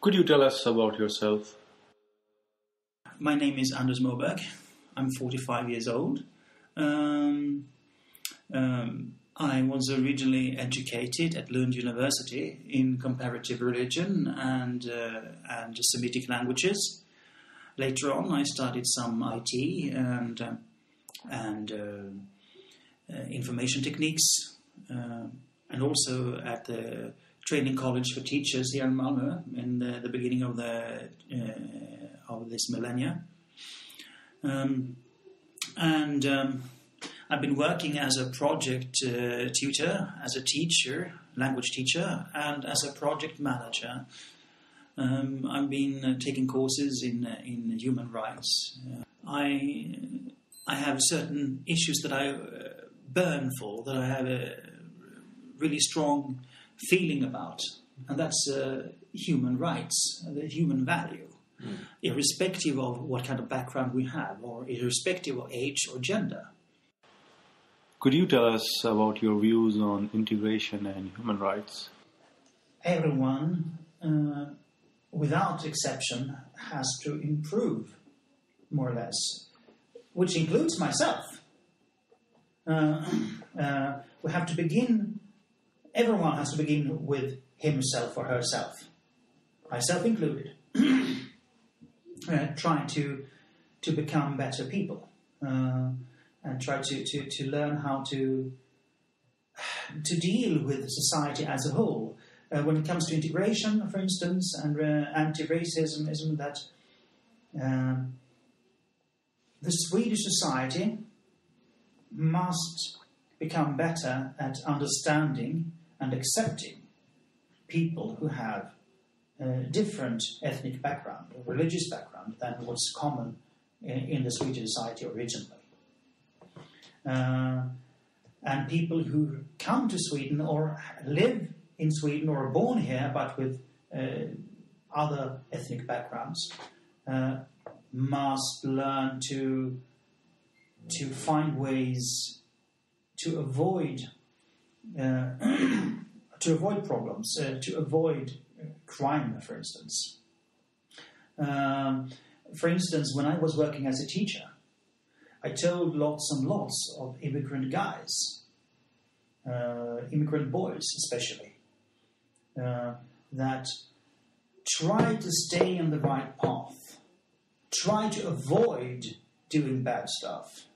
Could you tell us about yourself? My name is Moberg. I'm 45 years old. I was originally educated at Lund University in comparative religion and Semitic languages. Later on, I studied some IT and information techniques, and also at the training college for teachers here in Malmö in the beginning of this millennia. I've been working as a project tutor, as a teacher, language teacher, and as a project manager. I've been taking courses in human rights. I have certain issues that I burn for, that I have a really strong feeling about, and that's human rights, the human value, irrespective of what kind of background we have, or irrespective of age or gender. Could you tell us about your views on integration and human rights? Everyone, without exception, has to improve, more or less, which includes myself. We have to begin, everyone has to begin with himself or herself, myself included, trying to become better people. And try to learn how to deal with society as a whole. When it comes to integration, for instance, and anti-racism, isn't that the Swedish society must become better at understanding and accepting people who have different ethnic background or religious background than what's common in the Swedish society originally. And people who come to Sweden or live in Sweden or are born here but with other ethnic backgrounds must learn to find ways to avoid problems, to avoid crime, for instance. For instance, when I was working as a teacher, I told lots and lots of immigrant guys, immigrant boys especially, that try to stay on the right path, try to avoid doing bad stuff.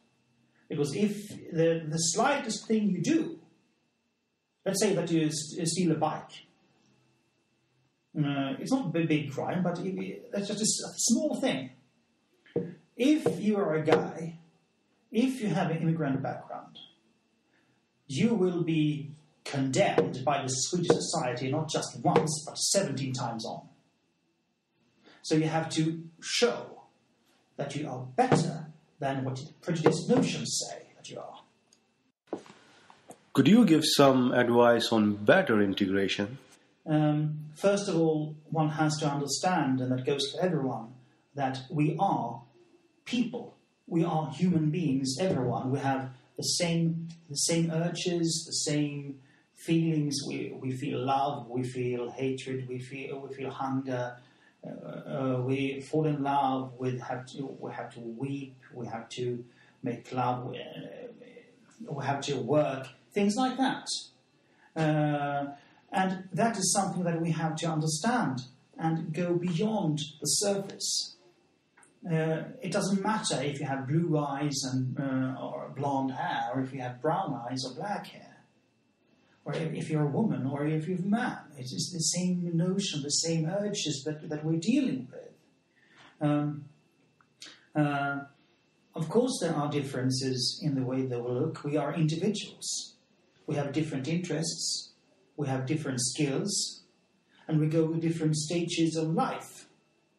Because if the slightest thing you do, let's say that you steal a bike, it's not a big crime, but that's just a small thing. If you are a guy, if you have an immigrant background, you will be condemned by the Swedish society not just once, but 17 times on. So you have to show that you are better than what prejudiced notions say that you are. Could you give some advice on better integration? First of all, one has to understand, and that goes for everyone, that we are people. We are human beings, everyone. We have the same urges, the same feelings. We feel love, we feel hatred, we feel hunger. We fall in love. We have to weep. We have to make love. We have to work. Things like that. And that is something that we have to understand and go beyond the surface. It doesn't matter if you have blue eyes and or blonde hair, or if you have brown eyes or black hair, or if you're a woman or if you're a man. It is the same notion, the same urges that we're dealing with. Of course, there are differences in the way that we look. We are individuals. We have different interests. We have different skills, and we go with different stages of life.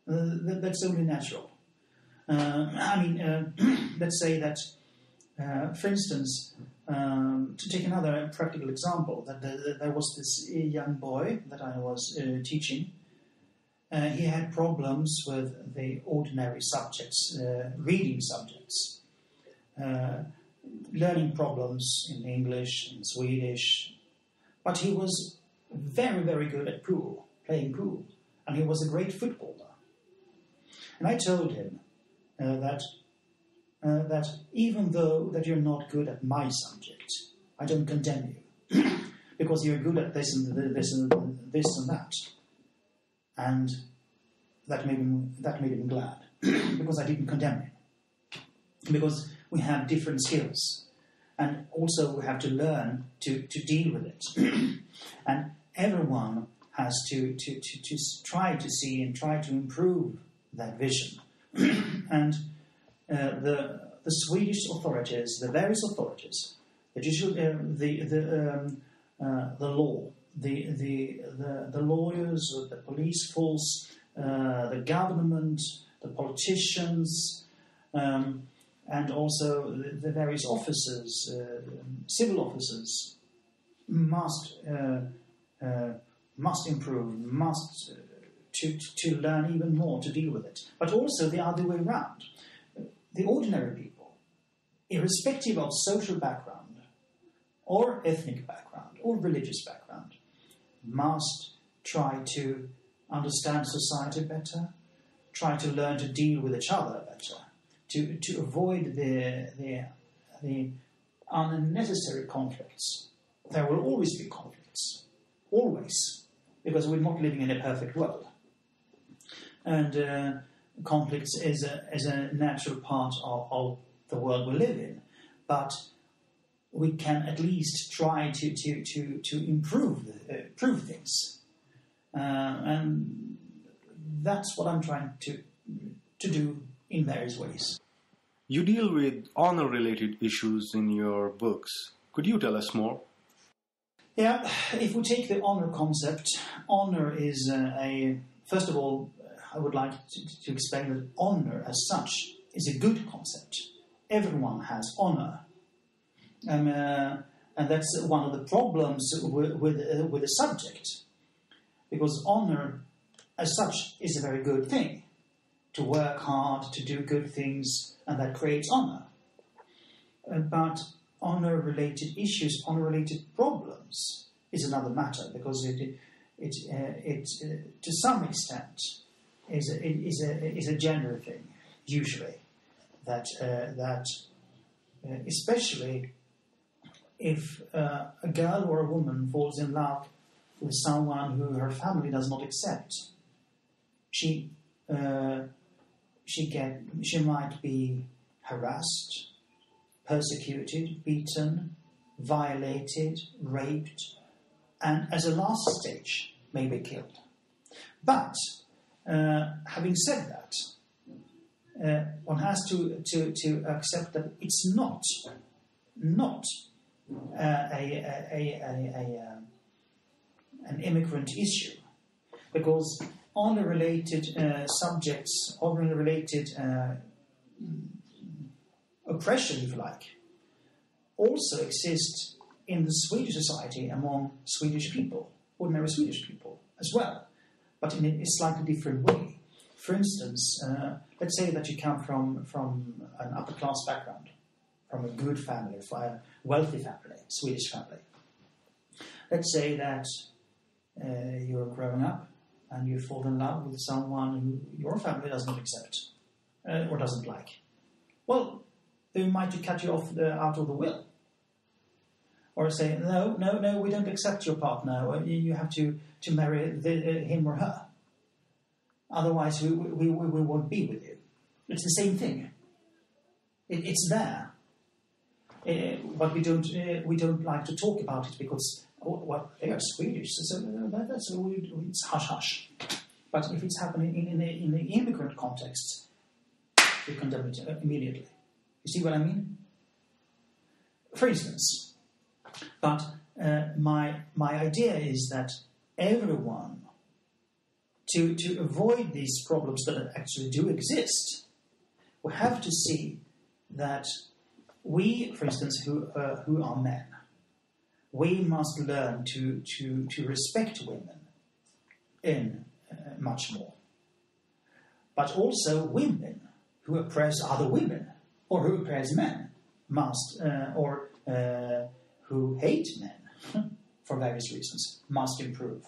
That's only natural. Let's say that, for instance, to take another practical example, that there was this young boy that I was teaching. He had problems with the ordinary subjects, reading subjects, learning problems in English and Swedish. But he was very, very good at pool, playing pool. And and he was a great footballer. And I told him that even though that you're not good at my subject, I don't condemn you because you're good at this and this and this and that. And that made him glad because I didn't condemn him. Because we have different skills, and also we have to learn to deal with it. And everyone has to try to see and try to improve that vision. And the Swedish authorities, the various authorities, the law, the lawyers, the police force, the government, the politicians, and also the various officers, civil officers, must improve, to learn even more to deal with it. But also the other way around. The ordinary people, irrespective of social background, or ethnic background, or religious background, must try to understand society better, try to learn to deal with each other better, to avoid the unnecessary conflicts. There will always be conflicts, always, because we're not living in a perfect world. And conflicts is a natural part of the world we live in. But we can at least try to improve things. And that's what I'm trying to do in various ways. You deal with honor-related issues in your books. Could you tell us more? Yeah, if we take the honor concept, honor is first of all, I would like to explain that honor as such is a good concept. Everyone has honor. And that's one of the problems with the subject. Because honor as such is a very good thing. To work hard, to do good things, and that creates honor. But honor-related issues, honor-related problems is another matter, because it to some extent is a gender thing, usually. That especially if a girl or a woman falls in love with someone who her family does not accept, she might be harassed, persecuted, beaten, violated, raped, and as a last stage, maybe killed. But having said that, one has to accept that it's not an immigrant issue, because honor-related subjects, honor-related oppression, if you like, also exist in the Swedish society among Swedish people, ordinary Swedish people as well, but in a slightly different way. For instance, let's say that you come from an upper-class background, from a good family, from a wealthy family, Swedish family. Let's say that you're growing up and you fall in love with someone who your family does not accept or doesn't like. Well, they might cut you off out of the will. Or say, no, we don't accept your partner. You have to marry him or her. Otherwise, we won't be with you. It's the same thing. It's there. But we don't like to talk about it because, well, they are Swedish, so it's hush-hush. But if it's happening in the immigrant context, we condemn it immediately. You see what I mean? For instance, but my idea is that everyone, to avoid these problems that actually do exist, we have to see that we, for instance, who are men, we must learn to respect women in much more. But also women who oppress other women or who oppress men must, or who hate men for various reasons, must improve.